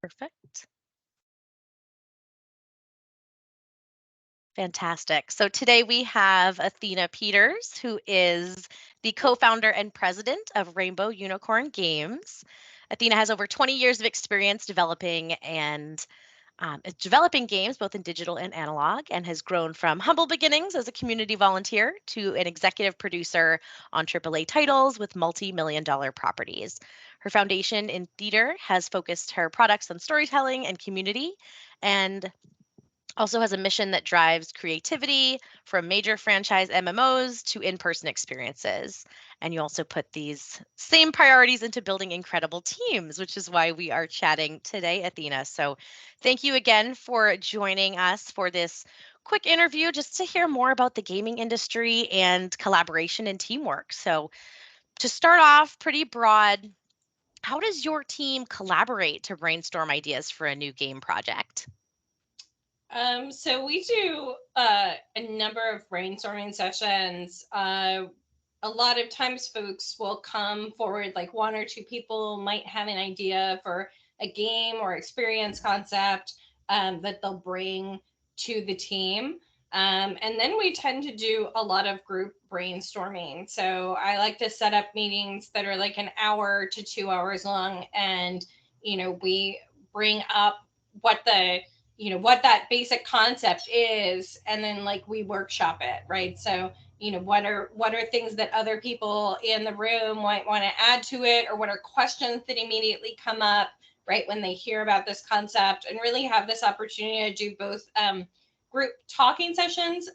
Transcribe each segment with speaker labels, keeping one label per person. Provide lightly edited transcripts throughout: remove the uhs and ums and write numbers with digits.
Speaker 1: Perfect. Fantastic. So today we have Athena Peters, who is the co founder and president of Rainbow Unicorn Games. Athena has over 20 years of experience developing games both in digital and analog, and has grown from humble beginnings as a community volunteer to an executive producer on AAA titles with multi-million dollar properties. Her foundation in theater has focused her products on storytelling and community, and also has a mission that drives creativity from major franchise MMOs to in-person experiences. And you also put these same priorities into building incredible teams, which is why we are chatting today, Athena. So thank you again for joining us for this quick interview just to hear more about the gaming industry and collaboration and teamwork. So to start off pretty broad, how does your team collaborate to brainstorm ideas for a new game project?
Speaker 2: So we do a number of brainstorming sessions. A lot of times folks will come forward, like one or two people might have an idea for a game or experience concept that they'll bring to the team. And then we tend to do a lot of group brainstorming. So I like to set up meetings that are like an hour to 2 hours long. And, we bring up what the what that basic concept is, and then like we workshop it, right? So what are things that other people in the room might want to add to it, or what are questions that immediately come up right when they hear about this concept, and really have this opportunity to do both group talking sessions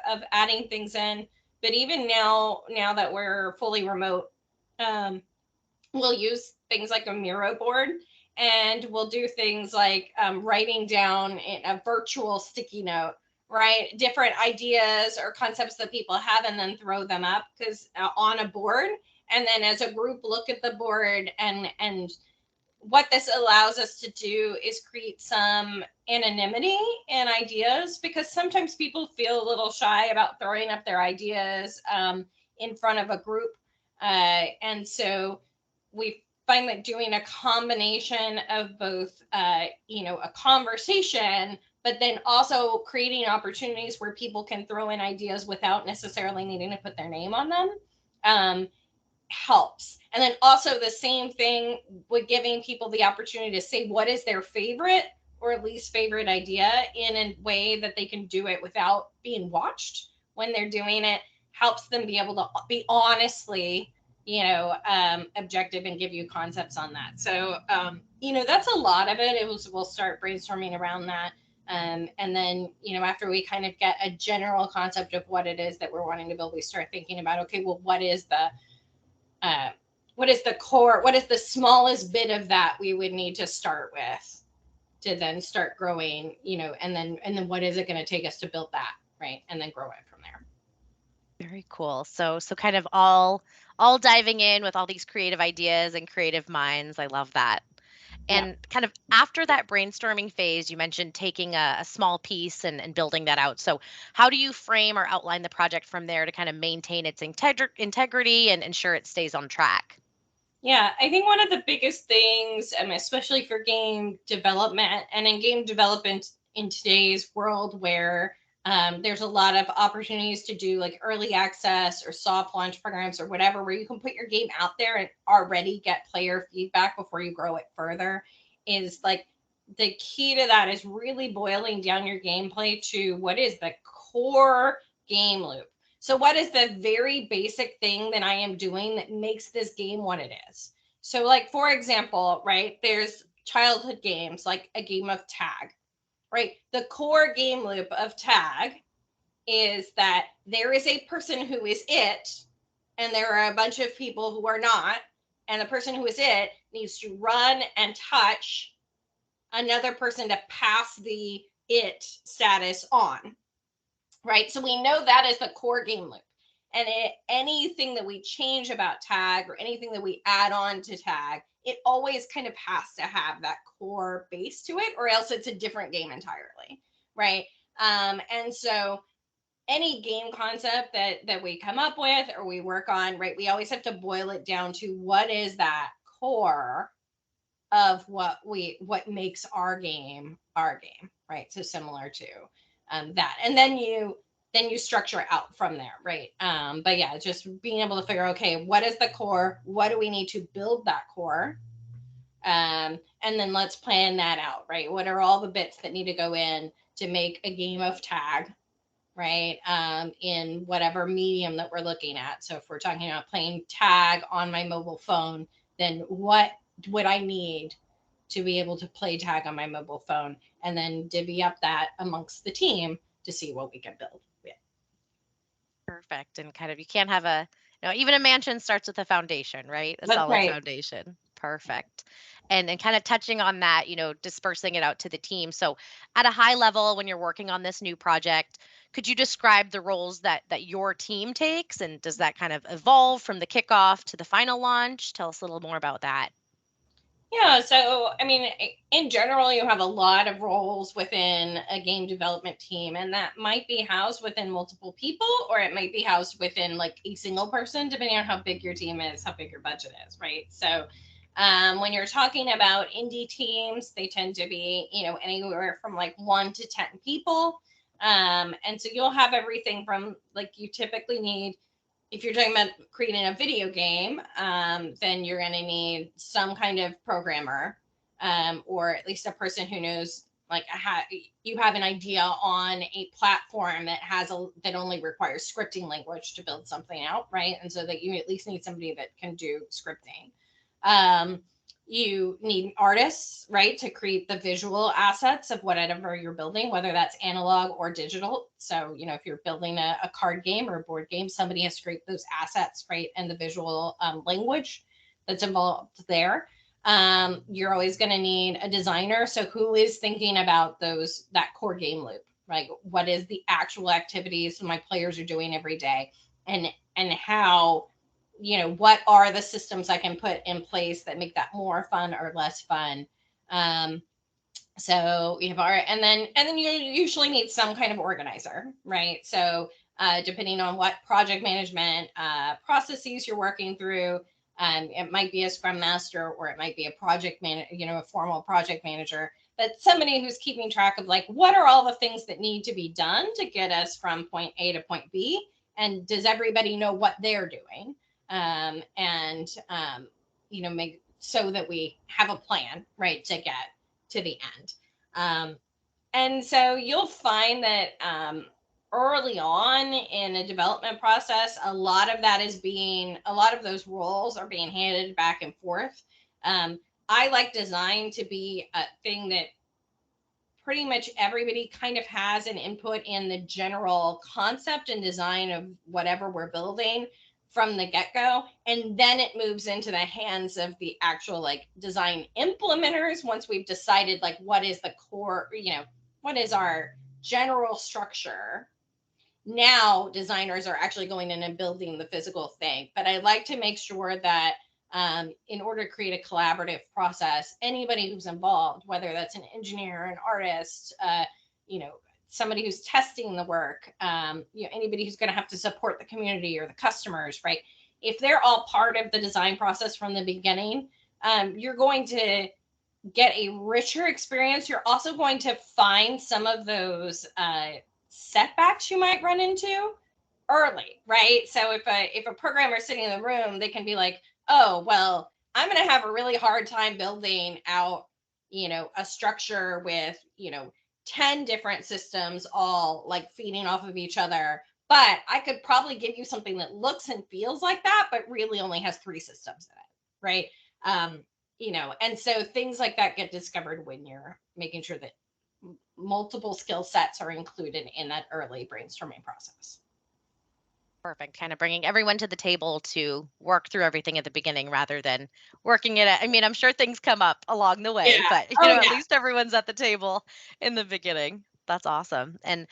Speaker 2: of adding things in. But even now that we're fully remote, um, we'll use things like a Miro board, and we'll do things like writing down in a virtual sticky note, right, different ideas or concepts that people have, and then throw them up because on a board, and then as a group look at the board. And what this allows us to do is create some anonymity in ideas, because sometimes people feel a little shy about throwing up their ideas in front of a group. And so we find that doing a combination of both, a conversation, but then also creating opportunities where people can throw in ideas without necessarily needing to put their name on them, um, helps. And then also the same thing with giving people the opportunity to say what is their favorite or least favorite idea in a way that they can do it without being watched when they're doing it, helps them be able to be honestly, objective and give you concepts on that. So, that's a lot of it. We'll start brainstorming around that. And then, after we kind of get a general concept of what it is that we're wanting to build, we start thinking about, okay, well, uh, what is the core, what is the smallest bit of that we would need to start with to then start growing, and then what is it going to take us to build that, right, and then grow it from there.
Speaker 1: Very cool. So kind of all diving in with all these creative ideas and creative minds. I love that.
Speaker 2: Yeah.
Speaker 1: And kind of after that brainstorming phase, you mentioned taking a small piece and building that out. So how do you frame or outline the project from there to kind of maintain its integrity and ensure it stays on track?
Speaker 2: Yeah, I think one of the biggest things, especially for game development and in game development in today's world where there's a lot of opportunities to do like early access or soft launch programs or whatever, where you can put your game out there and already get player feedback before you grow it further, is like the key to that is really boiling down your gameplay to what is the core game loop. So, what is the very basic thing that I am doing that makes this game what it is? So, like, for example, right, there's childhood games like a game of tag, right? The core game loop of tag is that there is a person who is it, and there are a bunch of people who are not. And the person who is it needs to run and touch another person to pass the it status on, right? So we know that is the core game loop. And anything that we change about tag or anything that we add on to tag, it always kind of has to have that core base to it, or else it's a different game entirely, right? And so any game concept that we come up with or we work on, right, we always have to boil it down to what is that core of what makes our game, right? So similar to that, and then you structure out from there, right? But yeah, just being able to figure, okay, what is the core? What do we need to build that core? And then let's plan that out, right? What are all the bits that need to go in to make a game of tag, right? In whatever medium that we're looking at. So if we're talking about playing tag on my mobile phone, then what would I need to be able to play tag on my mobile phone? And then divvy up that amongst the team to see what we can build. Yeah.
Speaker 1: Perfect. And kind of you can't have even a mansion starts with a foundation, right? A
Speaker 2: That's
Speaker 1: solid
Speaker 2: right.
Speaker 1: foundation. Perfect. And kind of touching on that, dispersing it out to the team. So at a high level, when you're working on this new project, could you describe the roles that your team takes? And does that kind of evolve from the kickoff to the final launch? Tell us a little more about that.
Speaker 2: Yeah, so I mean, in general, you have a lot of roles within a game development team, and that might be housed within multiple people, or it might be housed within like a single person, depending on how big your team is, how big your budget is, right? So, when you're talking about indie teams, they tend to be, anywhere from like 1 to 10 people. And so you'll have everything from like you typically need if you're talking about creating a video game, then you're going to need some kind of programmer, or at least a person who knows like you have an idea on a platform that only requires scripting language to build something out, right? And so that you at least need somebody that can do scripting. Um, you need artists, right, to create the visual assets of whatever you're building, whether that's analog or digital. So, if you're building a card game or a board game, somebody has to create those assets, right, and the visual language that's involved there. You're always going to need a designer. So, who is thinking about that core game loop? Like, what is the actual activities my players are doing every day, and how what are the systems I can put in place that make that more fun or less fun. um, so we have our and then you usually need some kind of organizer, right? So depending on what project management processes you're working through, it might be a scrum master, or it might be a a formal project manager, but somebody who's keeping track of like what are all the things that need to be done to get us from point A to point B, and does everybody know what they're doing, and make so that we have a plan, right, to get to the end. Um, and so you'll find that early on in a development process, a lot of those roles are being handed back and forth. Um, I like design to be a thing that pretty much everybody kind of has an input in the general concept and design of whatever we're building from the get-go, and then it moves into the hands of the actual like design implementers once we've decided like what is the core, what is our general structure. Now designers are actually going in and building the physical thing, but I like to make sure that in order to create a collaborative process, anybody who's involved, whether that's an engineer, an artist, you know somebody who's testing the work, anybody who's going to have to support the community or the customers, right? If they're all part of the design process from the beginning, you're going to get a richer experience. You're also going to find some of those setbacks you might run into early, right? So if a programmer is sitting in the room, they can be like, oh, well, I'm going to have a really hard time building out, a structure with, 10 different systems all like feeding off of each other. But I could probably give you something that looks and feels like that, but really only has 3 systems in it, right? Um, and so things like that get discovered when you're making sure that multiple skill sets are included in that early brainstorming process.
Speaker 1: Perfect. Kind of bringing everyone to the table to work through everything at the beginning rather than working it. I mean, I'm sure things come up along the way,
Speaker 2: Yeah.
Speaker 1: but
Speaker 2: Oh,
Speaker 1: at
Speaker 2: yeah.
Speaker 1: least everyone's at the table in the beginning. That's awesome. And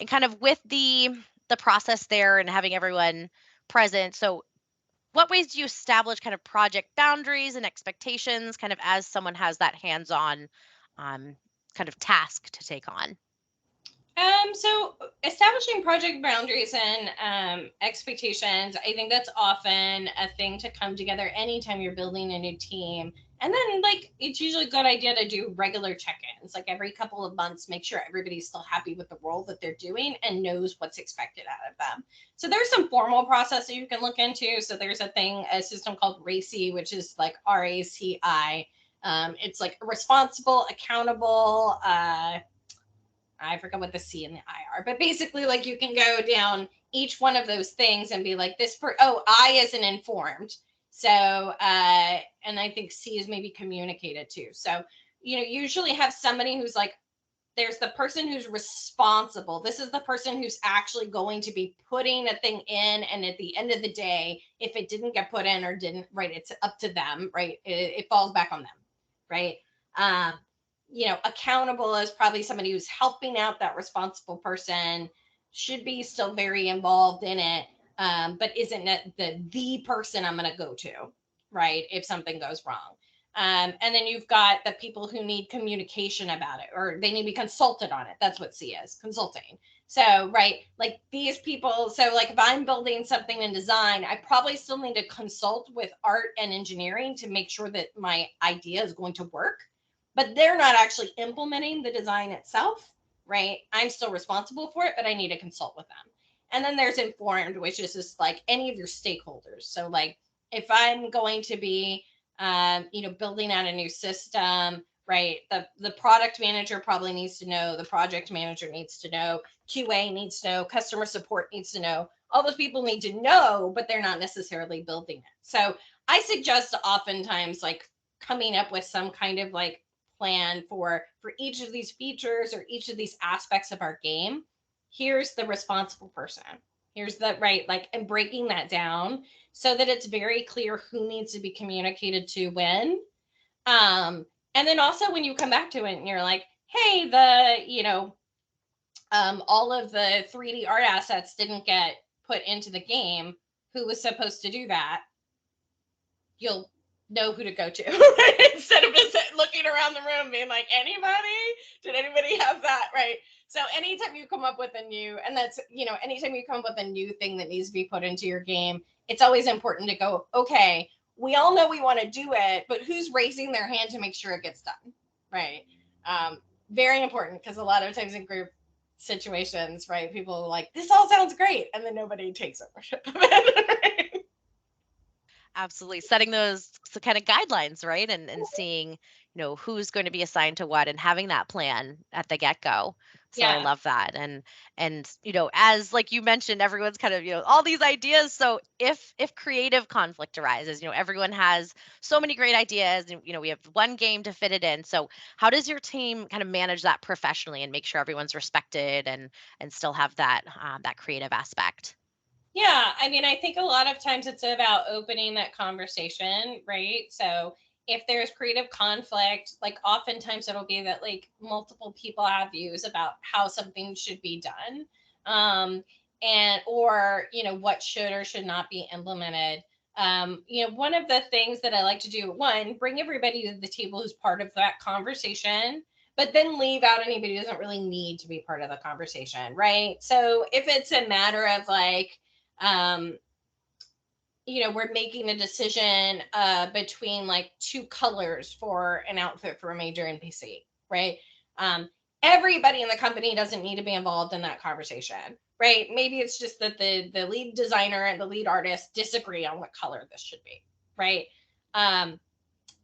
Speaker 1: kind of with the process there and having everyone present. So what ways do you establish kind of project boundaries and expectations kind of as someone has that hands-on um, kind of task to take on?
Speaker 2: So establishing project boundaries and expectations, I think that's often a thing to come together anytime you're building a new team. And then, like, it's usually a good idea to do regular check-ins, like every couple of months, make sure everybody's still happy with the role that they're doing and knows what's expected out of them. So there's some formal process that you can look into. So there's a system called RACI, which is like RACI. It's like responsible, accountable. I forget what the C and the I are, but basically, like, you can go down each one of those things and be like, I is an informed. So, and I think C is maybe communicated too. So, usually have somebody who's like, there's the person who's responsible. This is the person who's actually going to be putting a thing in. And at the end of the day, if it didn't get put in or didn't, right, it's up to them, right? It falls back on them, right? Um, accountable is probably somebody who's helping out that responsible person, should be still very involved in it, but isn't the person I'm going to go to, right? If something goes wrong. And then you've got the people who need communication about it, or they need to be consulted on it. That's what C is, consulting. So, right, like these people. So, like, if I'm building something in design, I probably still need to consult with art and engineering to make sure that my idea is going to work, but they're not actually implementing the design itself, right? I'm still responsible for it, but I need to consult with them. And then there's informed, which is just like any of your stakeholders. So, like, if I'm going to be, building out a new system, right? The product manager probably needs to know, the project manager needs to know, QA needs to know, customer support needs to know. All those people need to know, but they're not necessarily building it. So I suggest oftentimes, like, coming up with some kind of like plan for each of these features or each of these aspects of our game. Here's the responsible person. Here's the right, like, and breaking that down so that it's very clear who needs to be communicated to when. And then also when you come back to it and you're like, hey, all of the 3D art assets didn't get put into the game. Who was supposed to do that? You'll know who to go to instead of just looking around the room being like, anybody, did anybody have that, right? So anytime you come up with a new, and that's, anytime you come up with a new thing that needs to be put into your game, it's always important to go, okay, we all know we want to do it, but who's raising their hand to make sure it gets done, right? Very important, because a lot of times in group situations, right, people are like, this all sounds great, and then nobody takes ownership of it. Right?
Speaker 1: Absolutely. Setting those kind of guidelines, right? And seeing, who's going to be assigned to what and having that plan at the get-go. So I
Speaker 2: Yeah.
Speaker 1: love that. And as like you mentioned, everyone's kind of, all these ideas. So if creative conflict arises, everyone has so many great ideas and we have one game to fit it in. So how does your team kind of manage that professionally and make sure everyone's respected and still have that creative aspect?
Speaker 2: Yeah, I mean, I think a lot of times it's about opening that conversation, right? So if there's creative conflict, like, oftentimes it'll be that, like, multiple people have views about how something should be done. And or, what should or should not be implemented. One of the things that I like to do, one, bring everybody to the table who's part of that conversation, but then leave out anybody who doesn't really need to be part of the conversation, right? So if it's a matter of like, um, we're making a decision between like two colors for an outfit for a major NPC, right? Um, Everybody in the company doesn't need to be involved in that conversation, right? Maybe it's just that the lead designer and the lead artist disagree on what color this should be, right? Um,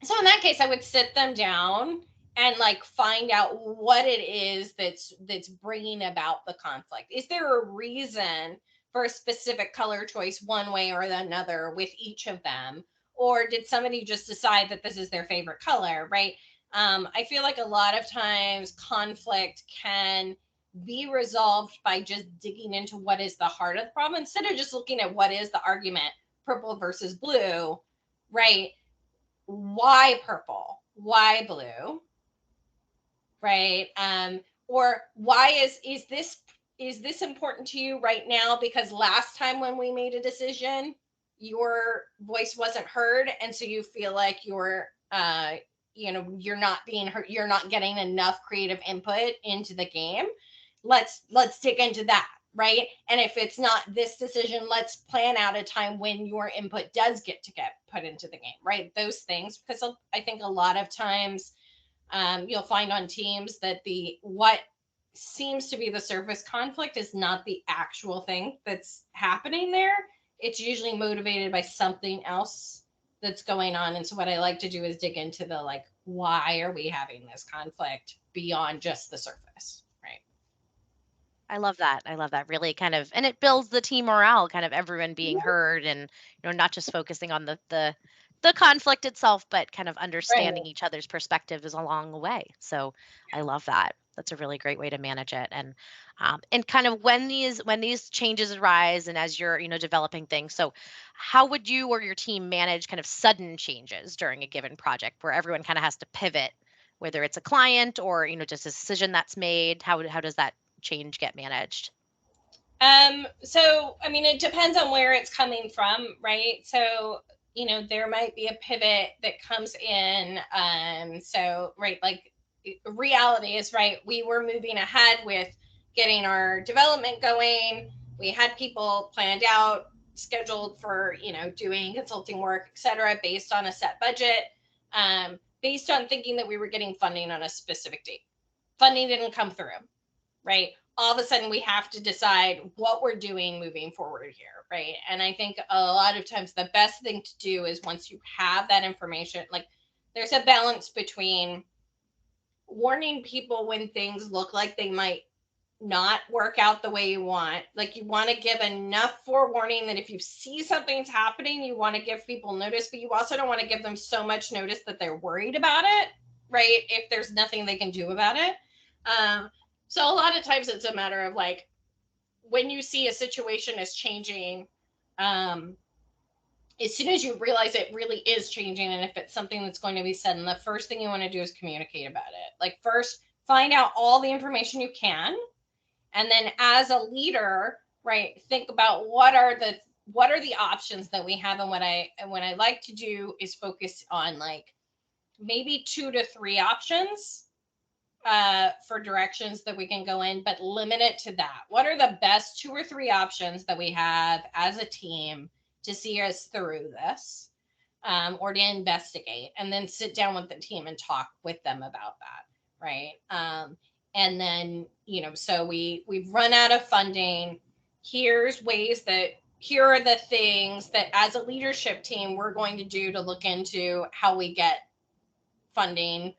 Speaker 2: so in that case, I would sit them down and like find out what it is that's bringing about the conflict. Is there a reason for a specific color choice one way or another with each of them, or did somebody just decide that this is their favorite color, right? I feel like a lot of times conflict can be resolved by just digging into what is the heart of the problem instead of just looking at what is the argument, purple versus blue, right? Why purple? Why blue? Right? Or why is this important to you right now? Because last time when we made a decision, your voice wasn't heard, and so you feel like you're not being heard, you're not getting enough creative input into the game. Let's dig into that, right? And if it's not this decision, let's plan out a time when your input does get put into the game, right? Those things, because I think a lot of times you'll find on teams that the what seems to be the surface conflict is not the actual thing that's happening there. It's usually motivated by something else that's going on. And so what I like to do is dig into the like, why are we having this conflict beyond just the surface, right?
Speaker 1: I love that. I love that. Really kind of, and it builds the team morale, kind of everyone being heard and, not just focusing on the conflict itself, but kind of
Speaker 2: Right.
Speaker 1: understanding each other's perspectives along the way. So I love that. That's a really great way to manage it. And kind of when these changes arise and as you're, developing things. So how would you or your team manage kind of sudden changes during a given project where everyone kind of has to pivot, whether it's a client or, just a decision that's made? How does that change get managed?
Speaker 2: So I mean, it depends on where it's coming from, right? So, there might be a pivot that comes in. So, right, like reality is, right, we were moving ahead with getting our development going. We had people planned out, scheduled for, doing consulting work, et cetera, based on a set budget, based on thinking that we were getting funding on a specific date. Funding didn't come through, right? All of a sudden we have to decide what we're doing moving forward here, right? And I think a lot of times the best thing to do is once you have that information, like there's a balance between warning people when things look like they might not work out the way you want. Like you want to give enough forewarning that if you see something's happening, you want to give people notice, but you also don't want to give them so much notice that they're worried about it, right? If there's nothing they can do about it. Um, so a lot of times it's a matter of like when you see a situation is changing, um, as soon as you realize it really is changing, and if it's something that's going to be said, and the first thing you want to do is communicate about it. Like first, find out all the information you can, and then as a leader, right, think about what are the options that we have. And what I like to do is focus on like maybe 2 to 3 options for directions that we can go in, but limit it to that. What are the best 2 or 3 options that we have as a team to see us through this, or to investigate, and then sit down with the team and talk with them about that, right? And then, so we've run out of funding. Here are the things that as a leadership team we're going to do to look into how we get funding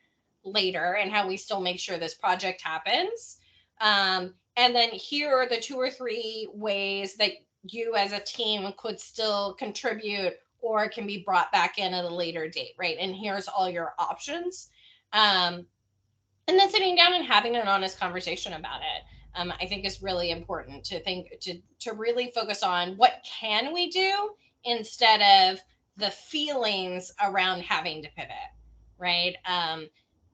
Speaker 2: later and how we still make sure this project happens. And then here are the 2 or 3 ways that you as a team could still contribute or can be brought back in at a later date, right? And here's all your options. Um, and then sitting down and having an honest conversation about it. I think is really important to really focus on what can we do instead of the feelings around having to pivot, right? And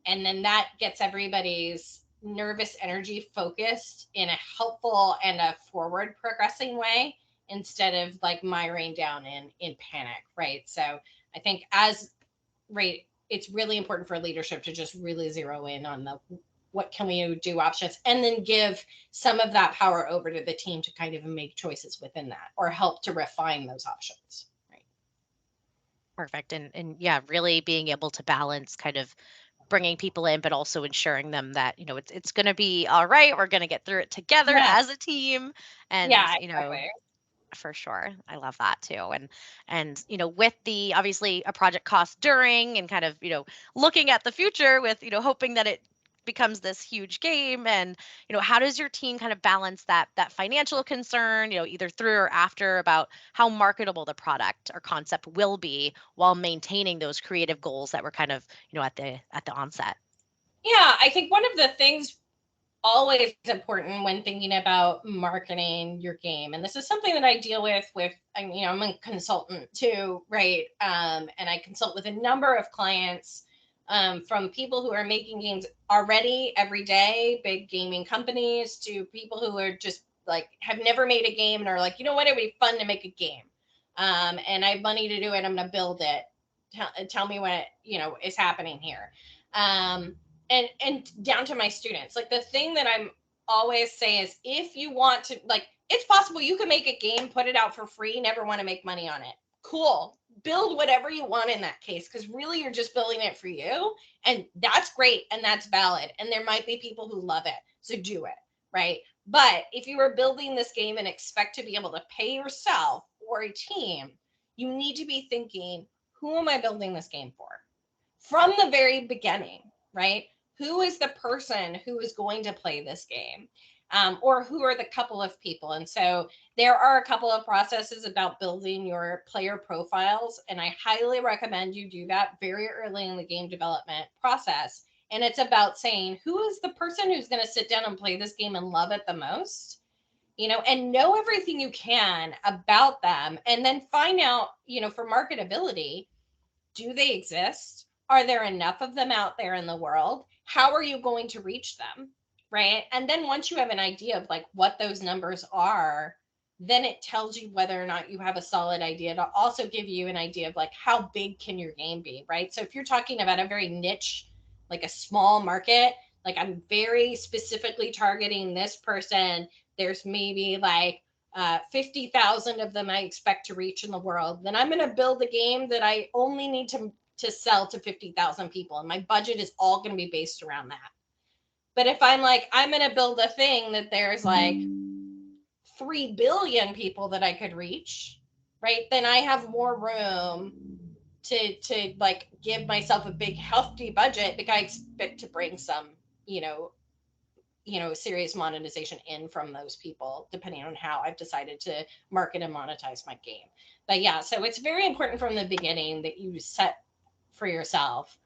Speaker 2: then that gets everybody's nervous energy focused in a helpful and a forward progressing way instead of like miring down in panic, right? So I think as right, it's really important for leadership to just really zero in on the what can we do options, and then give some of that power over to the team to kind of make choices within that or help to refine those options, right?
Speaker 1: Perfect. And yeah, really being able to balance kind of bringing people in, but also ensuring them that, it's going to be all right. We're going to get through it together
Speaker 2: Yeah,
Speaker 1: as a team. And,
Speaker 2: yeah, exactly.
Speaker 1: for sure. I love that too. And with the obviously a project cost during and kind of, looking at the future with, hoping that it becomes this huge game. And, how does your team kind of balance that financial concern, either through or after, about how marketable the product or concept will be while maintaining those creative goals that were kind of, at the onset?
Speaker 2: Yeah, I think one of the things always important when thinking about marketing your game, and this is something that I deal with, I'm a consultant too, right? And I consult with a number of clients, from people who are making games already every day, big gaming companies, to people who are just like have never made a game and are like, you know what, it would be fun to make a game, and I have money to do it, I'm going to build it. Tell me what is happening here. um, and down to my students, like the thing that I'm always say is, if you want to, like, it's possible you can make a game, put it out for free, never want to make money on it. Cool. Build whatever you want in that case, because really you're just building it for you. And that's great and that's valid. And there might be people who love it. So do it. Right. But if you are building this game and expect to be able to pay yourself or a team, you need to be thinking, who am I building this game for? From the very beginning, right? Who is the person who is going to play this game? Or who are the couple of people? And so there are a couple of processes about building your player profiles, and I highly recommend you do that very early in the game development process. And it's about saying, who is the person who's going to sit down and play this game and love it the most? And know everything you can about them, and then find out, for marketability, do they exist? Are there enough of them out there in the world? How are you going to reach them? Right. And then once you have an idea of like what those numbers are, then it tells you whether or not you have a solid idea to also give you an idea of like how big can your game be, right? So if you're talking about a very niche, like a small market, like I'm very specifically targeting this person, there's maybe like 50,000 of them I expect to reach in the world, then I'm going to build a game that I only need to sell to 50,000 people. And my budget is all going to be based around that. But if I'm like, I'm going to build a thing that there's like 3 billion people that I could reach, right? Then I have more room to like give myself a big hefty budget because I expect to bring some, you know, serious monetization in from those people, depending on how I've decided to market and monetize my game. But yeah, so it's very important from the beginning that you set for yourself,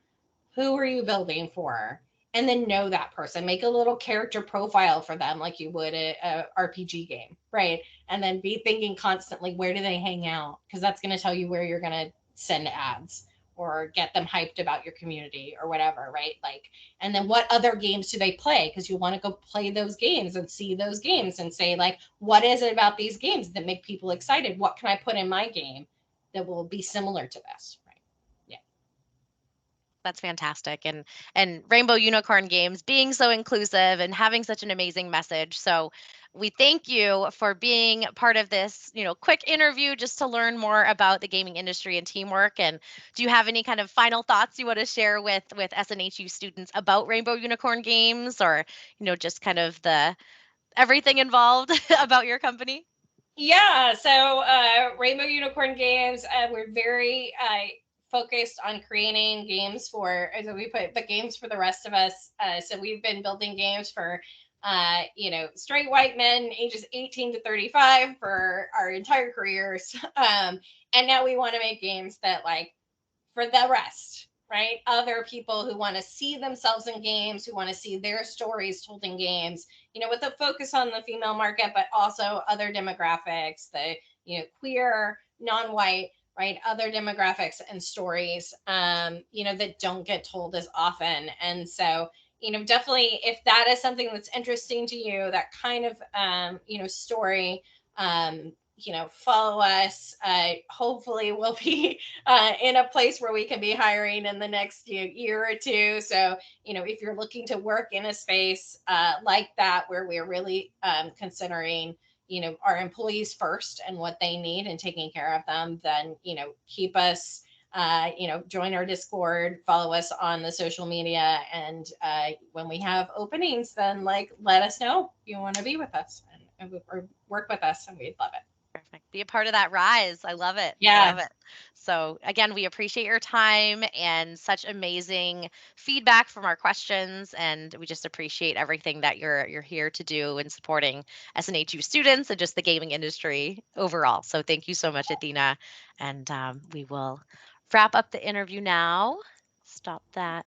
Speaker 2: who are you building for? And then know that person. Make a little character profile for them like you would a RPG game, right? And then be thinking constantly, where do they hang out? Because that's going to tell you where you're going to send ads or get them hyped about your community or whatever, right? Like, and then what other games do they play? Because you want to go play those games and see those games and say, like, what is it about these games that make people excited? What can I put in my game that will be similar to this? Right. Yeah.
Speaker 1: That's fantastic. And Rainbow Unicorn Games being so inclusive and having such an amazing message. So we thank you for being part of this, quick interview just to learn more about the gaming industry and teamwork. And do you have any kind of final thoughts you want to share with SNHU students about Rainbow Unicorn Games, or, just kind of the everything involved about your company?
Speaker 2: Yeah, so Rainbow Unicorn Games, we're very focused on creating games for, so we put the games for the rest of us. So we've been building games for, straight white men ages 18 to 35 for our entire careers. And now we want to make games that, like, for the rest, right? Other people who want to see themselves in games, who want to see their stories told in games, with a focus on the female market, but also other demographics, the, queer, non-white, right? Other demographics and stories, that don't get told as often. And so, definitely if that is something that's interesting to you, that kind of, story, follow us. Hopefully, we'll be in a place where we can be hiring in the next year or two. So, if you're looking to work in a space like that, where we're really considering, our employees first and what they need and taking care of them, then, keep us. Join our Discord, follow us on the social media, and when we have openings, then like let us know if you want to be with us or work with us, and we'd love it.
Speaker 1: Perfect. Be a part of that rise. I love it. I
Speaker 2: Yeah.
Speaker 1: love it. So, again, we appreciate your time and such amazing feedback from our questions, and we just appreciate everything that you're here to do in supporting SNHU students and just the gaming industry overall. So, thank you so much, Athena. And we will wrap up the interview now. Stop that